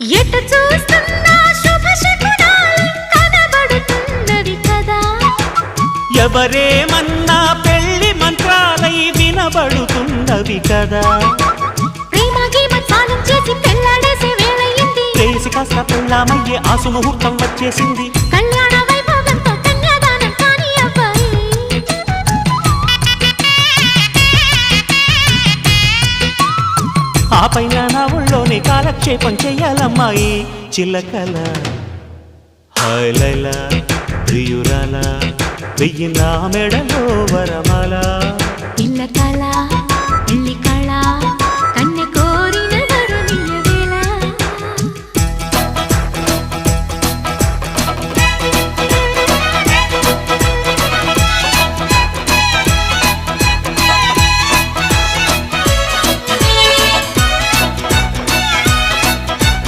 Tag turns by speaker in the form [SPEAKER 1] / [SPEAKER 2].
[SPEAKER 1] ఎటు చూస్తున్నా శుభ శకునాలు కనబడుతున్నవి కదా.
[SPEAKER 2] ఎవరేమన్నా పెళ్లి మంత్రాలై వినబడుతున్నవి కదా.
[SPEAKER 1] ప్రేమ గీమ స్నానం చేసి పెళ్ళాడేసే వేళయింది.
[SPEAKER 2] ప్రేసి కాస్త పెళ్ళామయ్యే ఆసు ముహూర్తం వచ్చేసింది.
[SPEAKER 1] కళ్యాణ వైభోగంతో కన్యాదానం కాని అబ్బాయి.
[SPEAKER 2] ఆ పైన నా ఒళ్ళోని కాలక్షేపం చెయ్యాలమ్మాయి. చిలకల హాయ్ లైలా ప్రియురాల వెయ్యి నా మెడలో వరమాల.
[SPEAKER 1] పిల్ల కళ